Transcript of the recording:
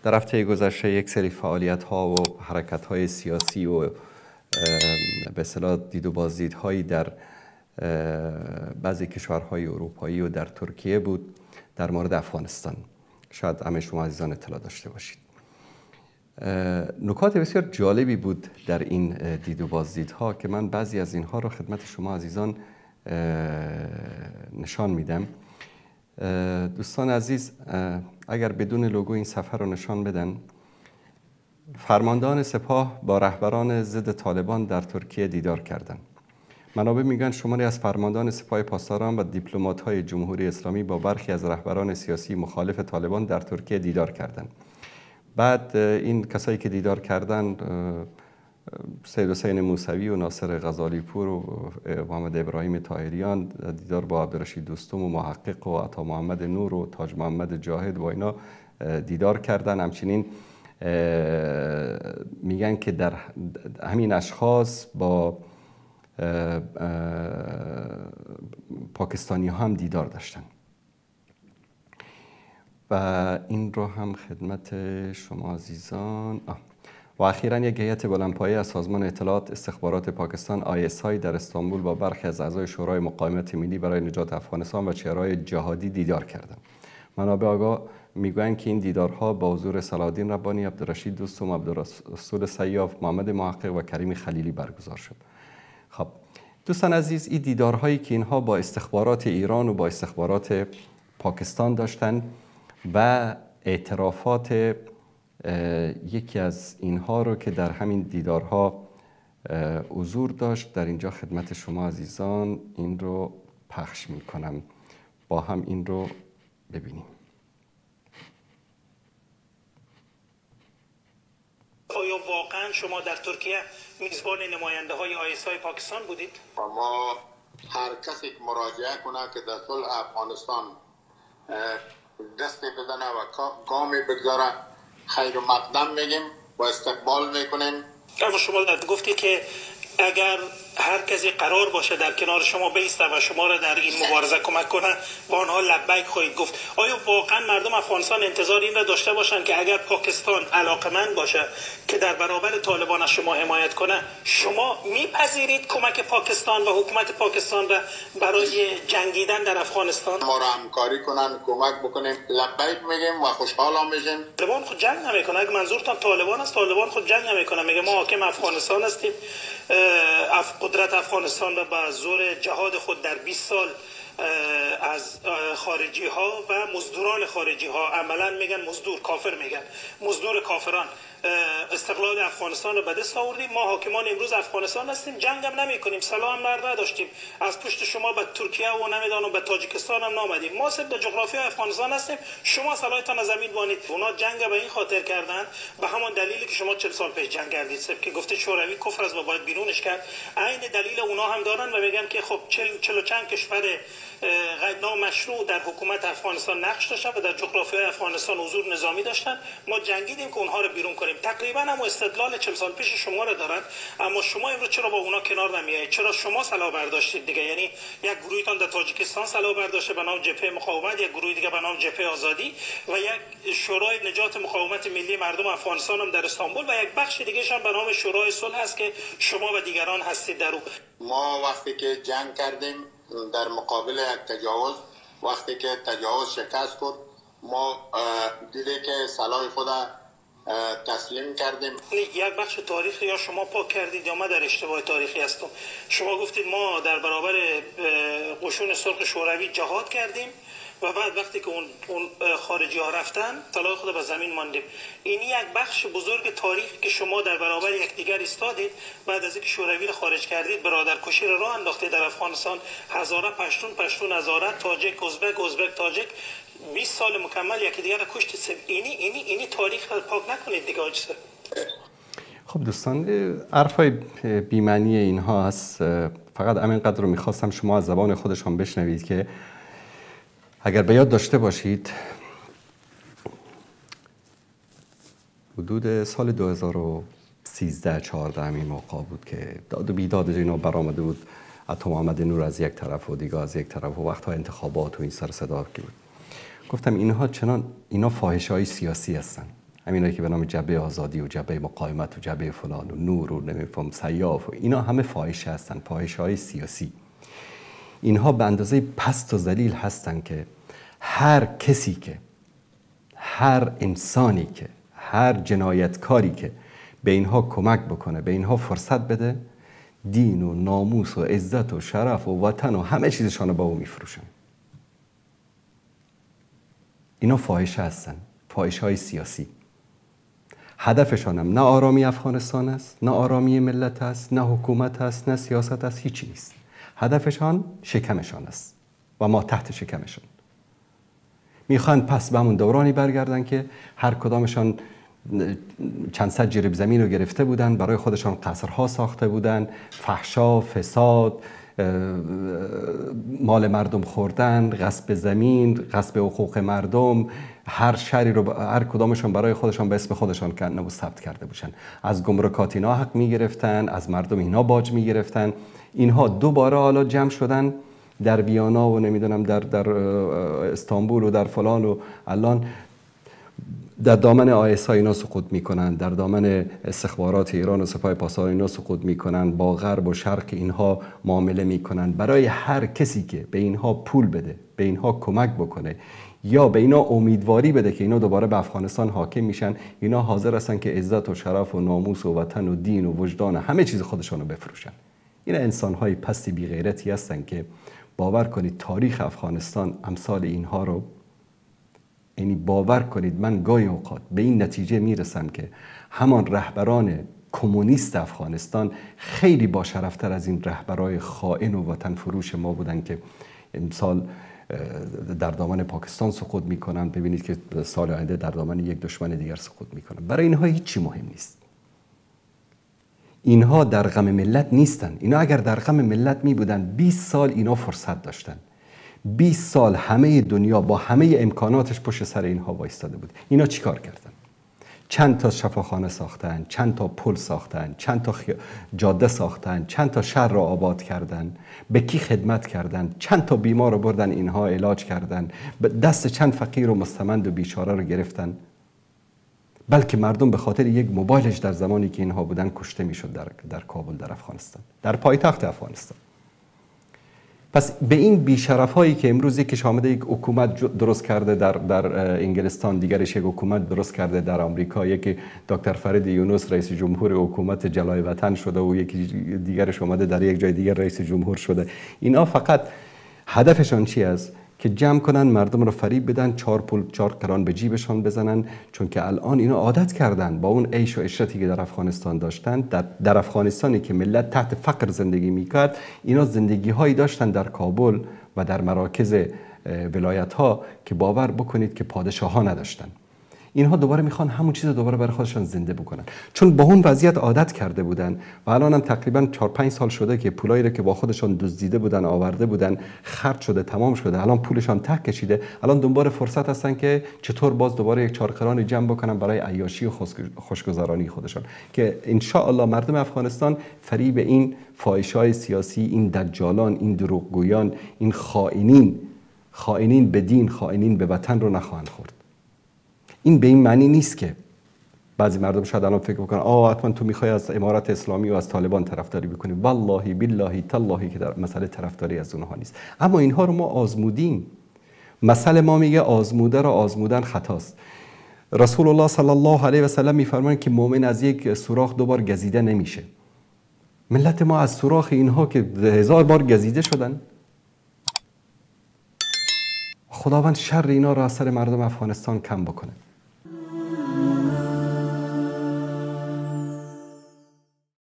در هفته گذشته یک سری فعالیت‌ها و حرکت‌های سیاسی و به اصطلاح دید و بازدیدهایی در بعضی کشورهای اروپایی و در ترکیه بود در مورد افغانستان. شاید همه شما عزیزان اطلاع داشته باشید. نکات بسیار جالبی بود در این دید و بازدیدها که من بعضی از اینها رو خدمت شما عزیزان نشان میدم. دوستان عزیز، اگر بدون لوگو این صفحه رو نشان بدن. فرماندهان سپاه با رهبران ضد طالبان در ترکیه دیدار کردند. منابع میگن شماری از فرماندهان سپاه پاسداران و دیپلمات‌های جمهوری اسلامی با برخی از رهبران سیاسی مخالف طالبان در ترکیه دیدار کردند. بعد این کسایی که دیدار کردند سید حسین موسوی و ناصر غزالیپور و محمد ابراهیم طاهریان، دیدار با عبدالرشید دوستم و محقق و عطا محمد نور و تاج محمد جاهد و اینا دیدار کردن. همچنین میگن که در همین اشخاص با پاکستانی ها هم دیدار داشتن و این رو هم خدمت شما عزیزان. و اخیراً یک هیئت بلندپایه از سازمان اطلاعات استخبارات پاکستان ISI در استانبول با برخی از اعضای شورای مقاومت ملی برای نجات افغانستان و چهره‌های جهادی دیدار کردند. منابع آگاه میگویند که این دیدارها با حضور صلاح‌الدین ربانی، عبدالرشید دوستم، عبدالرسول سیاف، محمد محقق و کریم خلیلی برگزار شد. خب دوستان عزیز، این دیدارهایی که اینها با استخبارات ایران و با استخبارات پاکستان داشتن و اعترافات یکی از اینها رو که در همین دیدارها حضور داشت در اینجا خدمت شما عزیزان این رو پخش می کنم، با هم این رو ببینیم. آیا واقعا شما در ترکیه میزبان نماینده های ISI پاکستان بودید؟ ما هر کسی که مراجعه کنه که در صلح افغانستان دستی بزنه و گامی بگذاره خیر و مقدم میگیم و استقبال میکنیم. اما شما گفتی که اگر هر کسی قرار باشه در کنار شما بیسته و شما را در این مبارزه کمک کنه با آنها لبیک خواهید گفت. آیا واقعا مردم افغانستان انتظار این را داشته باشند که اگر پاکستان علاقمند باشه که در برابر طالبان از شما حمایت کنه، شما میپذیرید کمک پاکستان و حکومت پاکستان را برای جنگیدن در افغانستان؟ ما را همکاری کنن، کمک بکنیم، لبیک میگیم و خوشحال میشیم. طالبان خود جنگ نمیکنه. اگه منظورتان طالبان است، طالبان خود جنگ نمیکنه. میگه ما حاکم افغانستان هستیم، قدرت افغانستان را به زور جهاد خود در 20 سال از خارجی ها و مزدوران خارجی ها، عملا میگن مزدور، کافر میگن، مزدور کافران، استقلال افغانستان رو به دست آوردیم. ما حاکمان امروز افغانستان هستیم، جنگ هم نمی کنیم، سلاح هم نداشتیم، از پشت شما به ترکیه و نمیدانم به تاجیکستان هم نامدیم، ما صرف در جغرافی افغانستان هستیم، شما سلاحتان از زمین بانید. اونا جنگ به این خاطر کردن، به همان دلیلی که شما 40 سال پیش جنگ کردید، صرف که گفته شوروی کفر است و باید بیرونش کرد، عین دلیل اونا هم دارن و میگن که خب 40 و چند کشور نامشروع در حکومت افغانستان نقش داشتن و در جغرافیای افغانستان حضور نظامی داشتن، ما جنگیدیم که اونها رو بیرون کنیم. تقریبا هم استدلال 40 سال پیش شما رو دارن، اما شما امروز چرا با اونا کنار نمیایید؟ چرا شما سلاح برداشتید دیگه؟ یعنی یک گروهتان در تاجیکستان سلاح برداشته به نام جبهه مقاومت، یک گروه دیگه به نام جبهه آزادی و یک شورای نجات مقاومت ملی مردم افغانستان هم در استانبول و یک بخش دیگه هم به نام شورای صلح هست که شما و دیگران هستید در اون. ما وقتی که جنگ کردیم در مقابل یک تجاوز، وقتی که تجاوز شکست کرد، ما دیدیم که سلاح خود تسلیم کردیم. یک بخش تاریخی یا شما پاک کردید یا ما در اشتباه تاریخی هستم. شما گفتید ما در برابر قشون سرخ شوروی جهاد کردیم و بعد وقتی که اون خارجی ها رفتن طلای خود به زمین ماندیم. این یک بخش بزرگ تاریخی که شما در برابر یکدیگر ایستادید، بعد از اینکه شوروی رو خارج کردید برادر کشی رو راه انداختید در افغانستان، هزاره پشتون هزاره، تاجک ازبک تاجک، 20 سال مکمل یکدیگر رو کشتید. اینی تاریخ رو پاک نکنید دیگه آج سر. خب دوستان، حرفای بی‌معنی اینها هست. فقط همینقدر رو میخواستم شما از زبان خودشان بشنوید که اگر به یاد داشته باشید حدود سال 2013-14 همین موقع بود که داد و بیداد اینا برآمده بود، عطا محمد نور از یک طرف و دیگه از یک طرف و وقتها انتخابات و این سر صدا بود. گفتم اینا فاحشه‌های سیاسی هستن. همینایی که به نام جبهه آزادی و جبهه مقاومت و جبهه فلان و نور و نمیفهم سیاف و اینا همه فاحشه هستن، فاحشه‌های سیاسی. اینها به اندازه پست و ذلیل هستن که هر کسی که، هر انسانی که، هر جنایتکاری که به اینها کمک بکنه، به اینها فرصت بده، دین و ناموس و عزت و شرف و وطن و همه چیزشان رو با او میفروشن. اینا فاحشه هستن، فاحشه‌های سیاسی. هدفشان هم نه آرامی افغانستان است، نه آرامی ملت است، نه حکومت است، نه سیاست است، هیچی نیست. هدفشان شکمشان است و ما تحت شکمشان. میخوان پس به همون دورانی برگردن که هر کدامشان چند صد جریب زمین رو گرفته بودن، برای خودشان قصرها ساخته بودن، فحشا، فساد، مال مردم خوردن، غصب زمین، غصب حقوق مردم، هر شری رو هر کدامشان برای خودشان به اسم خودشان کنده و ثبت کرده باشن. از گمرکات اینا حق میگرفتن، از مردم اینا باج میگرفتن. اینها دوباره حالا جمع شدن در ویانا و نمیدونم در استانبول و در فلان و الان در دامن آیس ها اینا سقوط میکنن، در دامن استخبارات ایران و سپاه پاسداران اینا سقوط میکنن، با غرب و شرق اینها معامله میکنن. برای هر کسی که به اینها پول بده، به اینها کمک بکنه یا به اینا امیدواری بده که اینا دوباره به افغانستان حاکم میشن، اینا حاضر هستن که عزت و شرف و ناموس و وطن و دین و وجدان و همه چیز خودشون رو بفروشن. اینا انسان‌های پستی بی غیرتی هستن که باور کنید تاریخ افغانستان امثال اینها رو، یعنی باور کنید من گاهی اوقات به این نتیجه میرسم که همان رهبران کمونیست افغانستان خیلی با شرفتر از این رهبرای خائن و وطن فروش ما بودن که امسال در دامن پاکستان سقوط میکنن. ببینید که سال آینده در دامن یک دشمن دیگر سقوط میکنن. برای اینها هیچی مهم نیست. اینها در غم ملت نیستن. اینا اگر در غم ملت می بودن 20 سال اینا فرصت داشتن. 20 سال همه دنیا با همه امکاناتش پشت سر اینها وایستاده بود. اینا چیکار کردن؟ چند تا شفاخانه ساختن، چند تا پل ساختن، چند تا جاده ساختن، چند تا شهر را آباد کردن، به کی خدمت کردن، چند تا بیمار رو بردن اینها علاج کردن، دست چند فقیر و مستمند و بیچاره رو گرفتن. بلکه مردم به خاطر یک موبایلش در زمانی که اینها بودن کشته میشد در کابل، در افغانستان، در پایتخت افغانستان. پس به این بیشرف هایی که امروز یکیش آمده یک حکومت درست کرده در انگلستان، دیگرش یک حکومت درست کرده در آمریکا، یکی دکتر فرید یونس رئیس جمهور حکومت جلای وطن شده و یکی دیگرش آمده در یک جای دیگر رئیس جمهور شده. اینا فقط هدفشان چی است؟ که جمع کنن مردم رو فریب بدن، 4 قران به جیبشان بزنن، چون که الان اینا عادت کردن با اون عیش و عشرتی که در افغانستان داشتن. در افغانستانی که ملت تحت فقر زندگی میکرد، اینا زندگی هایی داشتن در کابل و در مراکز ولایت ها که باور بکنید که پادشاه ها نداشتن. اینها دوباره میخوان همون چیز رو دوباره برای خودشان زنده بکنن، چون با اون وضعیت عادت کرده بودن و الان هم تقریبا 4-5 سال شده که پولایی رو که با خودشان دزدیده بودن، آورده بودن، خرج شده، تمام شده، الان پولشان ته کشیده. الان دنبال فرصت هستن که چطور باز دوباره یک 4 قران جمع بکنن برای عیاشی و خوشگذرانی خودشان، که ان شاء الله مردم افغانستان فریب این فاحشه‌های سیاسی، این دجالان، این دروغگویان، این خائنین به دین، خائنین به وطن رو نخواهند خورد. این به این معنی نیست که بعضی مردم شاید الان فکر بکنن حتما تو میخوای از امارت اسلامی و از طالبان طرفداری بکنی. والله بالله تالله که در مسئله طرفداری از اونها نیست، اما اینها رو ما آزمودیم. مسئله ما میگه آزموده را آزمودن خطاست. رسول الله صلی الله علیه و سلم میفرمایند که مؤمن از یک سوراخ 2 بار گزیده نمیشه. ملت ما از سوراخ اینها که 1000 بار گزیده شدن. خداوند شر اینا را از سر مردم افغانستان کم بکنه.